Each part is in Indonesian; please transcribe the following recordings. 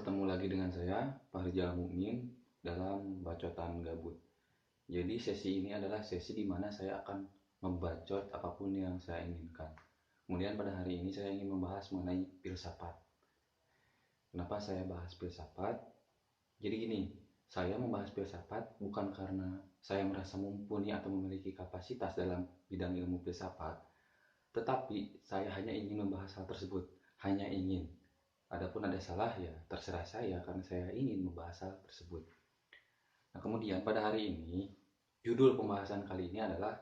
bertemu lagi dengan saya, Fahrizal Mukmin, dalam Bacotan Gabut. Jadi sesi ini adalah sesi di mana saya akan membacot apapun yang saya inginkan. Kemudian pada hari ini saya ingin membahas mengenai filsafat. Kenapa saya bahas filsafat? Jadi gini, saya membahas filsafat bukan karena saya merasa mumpuni atau memiliki kapasitas dalam bidang ilmu filsafat, tetapi saya hanya ingin membahas hal tersebut, hanya ingin. Adapun ada salah ya terserah saya karena saya ingin membahas hal tersebut. Nah, kemudian pada hari ini judul pembahasan kali ini adalah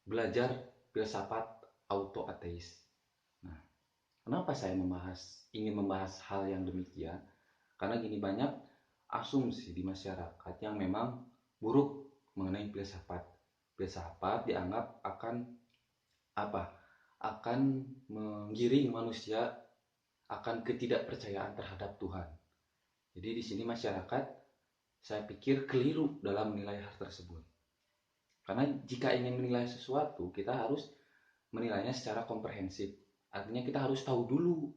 belajar filsafat auto ateis. Nah, kenapa saya ingin membahas hal yang demikian? Karena gini, banyak asumsi di masyarakat yang memang buruk mengenai filsafat. Filsafat dianggap akan menggiring manusia akan ketidakpercayaan terhadap Tuhan. Jadi di sini masyarakat saya pikir keliru dalam menilai hal tersebut. Karena jika ingin menilai sesuatu, kita harus menilainya secara komprehensif. Artinya kita harus tahu dulu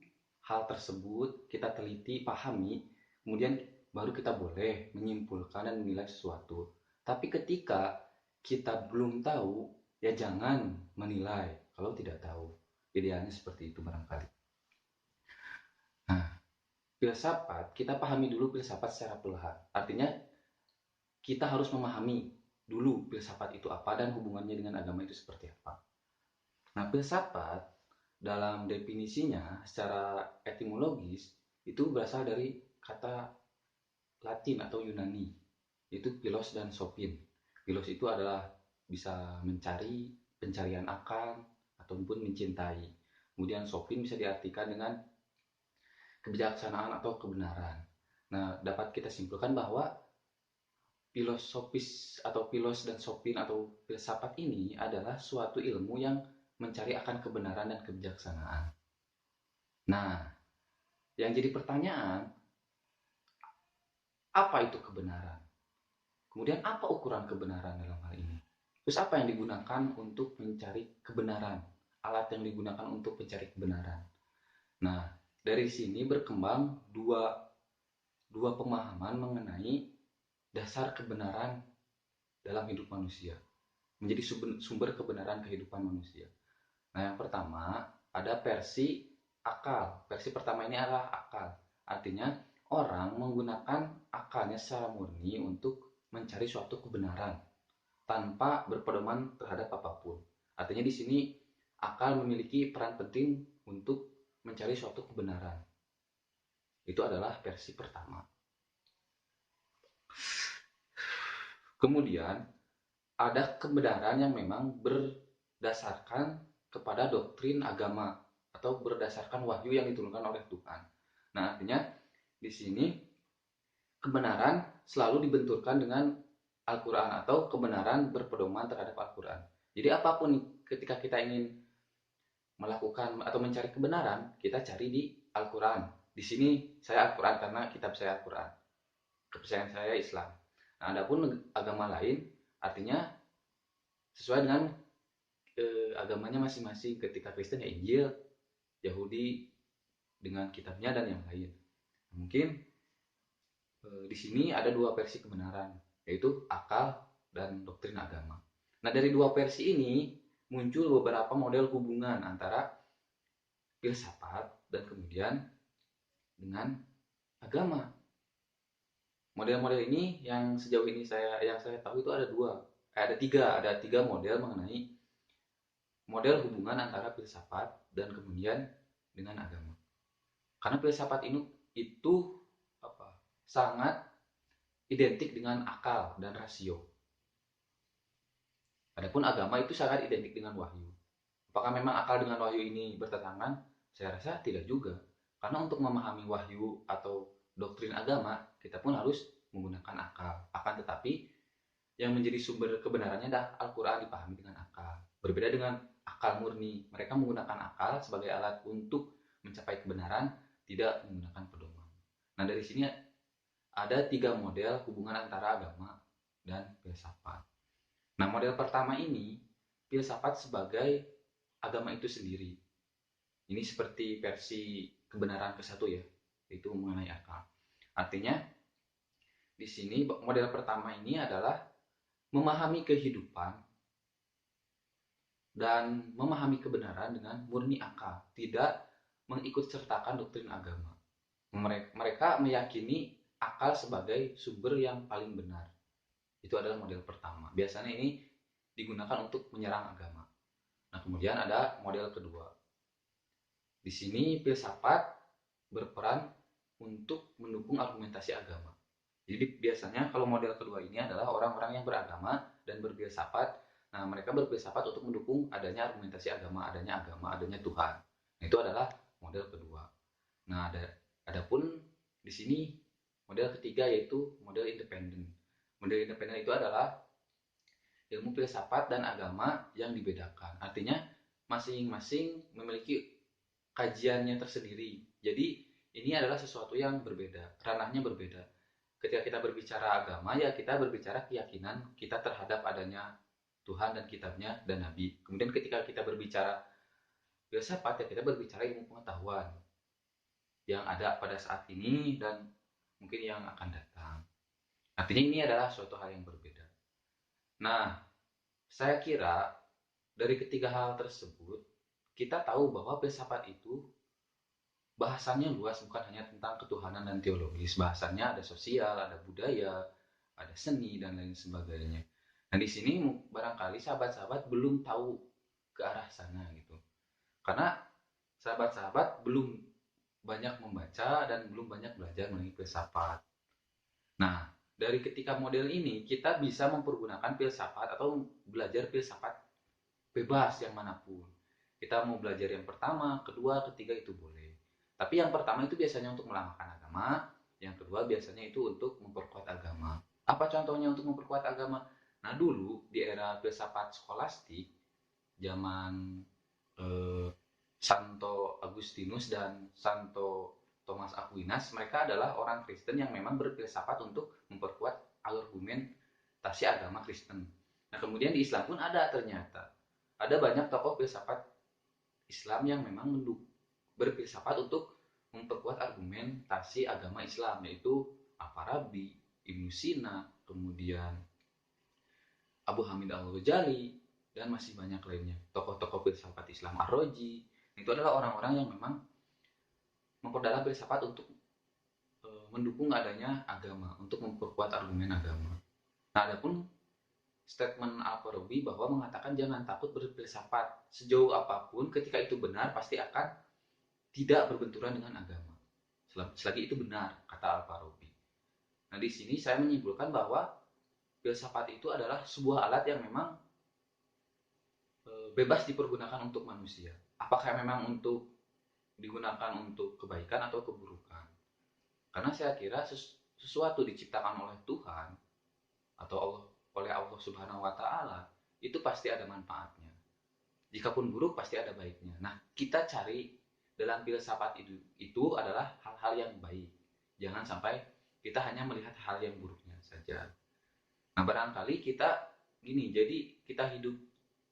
hal tersebut, kita teliti, pahami, kemudian baru kita boleh menyimpulkan dan menilai sesuatu. Tapi ketika kita belum tahu, ya jangan menilai kalau tidak tahu. Idealnya seperti itu barangkali. Nah, filsafat, kita pahami dulu filsafat secara perlahan. Artinya kita harus memahami dulu filsafat itu apa dan hubungannya dengan agama itu seperti apa. Nah, filsafat dalam definisinya secara etimologis itu berasal dari kata Latin atau Yunani, yaitu philos dan sophin. Philos itu adalah bisa mencari, pencarian akal, ataupun mencintai. Kemudian sophin bisa diartikan dengan kebijaksanaan atau kebenaran. Nah, dapat kita simpulkan bahwa filosofis atau philos dan sophin atau filsafat ini adalah suatu ilmu yang mencari akan kebenaran dan kebijaksanaan. Nah, yang jadi pertanyaan, apa itu kebenaran? Kemudian apa ukuran kebenaran dalam hal ini? Terus apa yang digunakan untuk mencari kebenaran? Alat yang digunakan untuk mencari kebenaran. Nah, dari sini berkembang dua pemahaman mengenai dasar kebenaran dalam hidup manusia, menjadi sumber kebenaran kehidupan manusia. Nah, yang pertama ada versi akal. Versi pertama ini adalah akal. Artinya orang menggunakan akalnya secara murni untuk mencari suatu kebenaran tanpa berpedoman terhadap apapun. Artinya di sini akal memiliki peran penting untuk mencari suatu kebenaran. Itu adalah versi pertama. Kemudian ada kebenaran yang memang berdasarkan kepada doktrin agama atau berdasarkan wahyu yang diturunkan oleh Tuhan. Nah, artinya di sini kebenaran selalu dibenturkan dengan Al-Quran atau kebenaran berpedoman terhadap Al-Quran. Jadi apapun ketika kita ingin melakukan atau mencari kebenaran, kita cari di Al-Quran. Di sini saya Al-Quran karena kitab saya Al-Quran. Kepercayaan saya Islam. Nah, adapun agama lain artinya sesuai dengan agamanya masing-masing. Ketika Kristen ya Injil, Yahudi dengan kitabnya dan yang lain. Mungkin di sini ada dua versi kebenaran, yaitu akal dan doktrin agama. Nah, dari dua versi ini muncul beberapa model hubungan antara filsafat dan kemudian dengan agama. Model-model ini yang sejauh ini saya tahu itu ada tiga model mengenai model hubungan antara filsafat dan kemudian dengan agama. Karena filsafat ini itu sangat identik dengan akal dan rasio. Adapun agama itu sangat identik dengan wahyu. Apakah memang akal dengan wahyu ini bertentangan? Saya rasa tidak juga. Karena untuk memahami wahyu atau doktrin agama, kita pun harus menggunakan akal. Akan tetapi yang menjadi sumber kebenarannya adalah Al-Quran dipahami dengan akal. Berbeda dengan akal murni. Mereka menggunakan akal sebagai alat untuk mencapai kebenaran, tidak menggunakan pedoman. Nah, dari sini ada tiga model hubungan antara agama dan filsafat. Nah, model pertama ini, filsafat sebagai agama itu sendiri. Ini seperti versi kebenaran ke-1 ya, itu mengenai akal. Artinya di sini model pertama ini adalah memahami kehidupan dan memahami kebenaran dengan murni akal, tidak mengikut sertakan doktrin agama. Mereka meyakini akal sebagai sumber yang paling benar. Itu adalah model pertama. Biasanya ini digunakan untuk menyerang agama. Nah, kemudian ada model kedua. Di sini filsafat berperan untuk mendukung argumentasi agama. Jadi biasanya kalau model kedua ini adalah orang-orang yang beragama dan berfilsafat. Nah, mereka berfilsafat untuk mendukung adanya argumentasi agama, adanya Tuhan. Nah, itu adalah model kedua. Nah, adapun di sini model ketiga yaitu model independen. Model independen itu adalah ilmu filsafat dan agama yang dibedakan. Artinya masing-masing memiliki kajiannya tersendiri. Jadi ini adalah sesuatu yang berbeda, ranahnya berbeda. Ketika kita berbicara agama, ya kita berbicara keyakinan kita terhadap adanya Tuhan dan kitabnya dan Nabi. Kemudian ketika kita berbicara filsafat, ya kita berbicara ilmu pengetahuan yang ada pada saat ini dan mungkin yang akan datang. Artinya ini adalah suatu hal yang berbeda. Nah, saya kira dari ketiga hal tersebut, kita tahu bahwa filsafat itu bahasannya luas, bukan hanya tentang ketuhanan dan teologis. Bahasannya ada sosial, ada budaya, ada seni, dan lain sebagainya. Nah, di sini barangkali sahabat-sahabat belum tahu ke arah sana gitu. Karena sahabat-sahabat belum banyak membaca dan belum banyak belajar mengenai filsafat. Nah, dari ketika model ini kita bisa mempergunakan filsafat atau belajar filsafat bebas yang manapun. Kita mau belajar yang pertama, kedua, ketiga itu boleh. Tapi yang pertama itu biasanya untuk melamakan agama, yang kedua biasanya itu untuk memperkuat agama. Apa contohnya untuk memperkuat agama? Nah, dulu di era filsafat skolastik, zaman Santo Agustinus dan Santo Thomas Aquinas, mereka adalah orang Kristen yang memang berfilsafat untuk memperkuat argumentasi agama Kristen. Nah, kemudian di Islam pun ada ternyata. Ada banyak tokoh filsafat Islam yang memang berfilsafat untuk memperkuat argumentasi agama Islam, yaitu Al-Farabi, Ibnu Sina, kemudian Abu Hamid Al-Ghazali, dan masih banyak lainnya. Tokoh-tokoh filsafat Islam Ar-Razi, itu adalah orang-orang yang memang memperdalam filsafat untuk mendukung adanya agama, untuk memperkuat argumen agama. Nah, adapun statement Al-Farabi bahwa mengatakan jangan takut berfilsafat, sejauh apapun ketika itu benar pasti akan tidak berbenturan dengan agama. Selagi itu benar, kata Al-Farabi. Nah, di sini saya menyimpulkan bahwa filsafat itu adalah sebuah alat yang memang bebas dipergunakan untuk manusia. Apakah memang untuk digunakan untuk kebaikan atau keburukan? Karena saya kira sesuatu diciptakan oleh Tuhan atau oleh Allah Subhanahu wa taala itu pasti ada manfaatnya. Jikapun buruk pasti ada baiknya. Nah, kita cari dalam filsafat itu adalah hal-hal yang baik. Jangan sampai kita hanya melihat hal yang buruknya saja. Nah, barangkali kita gini, jadi kita hidup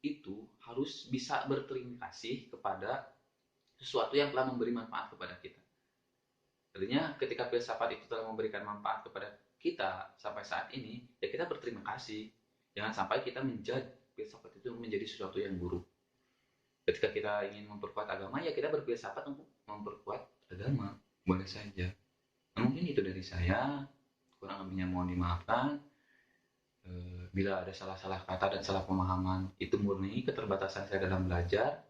itu harus bisa berterima kasih kepada sesuatu yang telah memberi manfaat kepada kita. Artinya ketika filsafat itu telah memberikan manfaat kepada kita sampai saat ini, ya kita berterima kasih. Jangan sampai kita menjudge filsafat itu menjadi sesuatu yang buruk. Ketika kita ingin memperkuat agama, ya kita berfilsafat untuk memperkuat agama. Boleh saja. Nah, mungkin itu dari saya. Kurang lebihnya mohon dimaafkan. Bila ada salah-salah kata dan salah pemahaman, itu murni keterbatasan saya dalam belajar.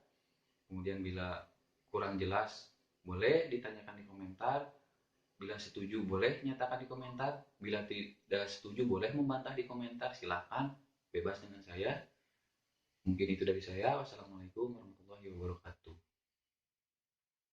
Kemudian bila kurang jelas, boleh ditanyakan di komentar. Bila setuju, boleh nyatakan di komentar. Bila tidak setuju, boleh membantah di komentar. Silakan, bebas dengan saya. Mungkin itu dari saya. Wassalamualaikum warahmatullahi wabarakatuh.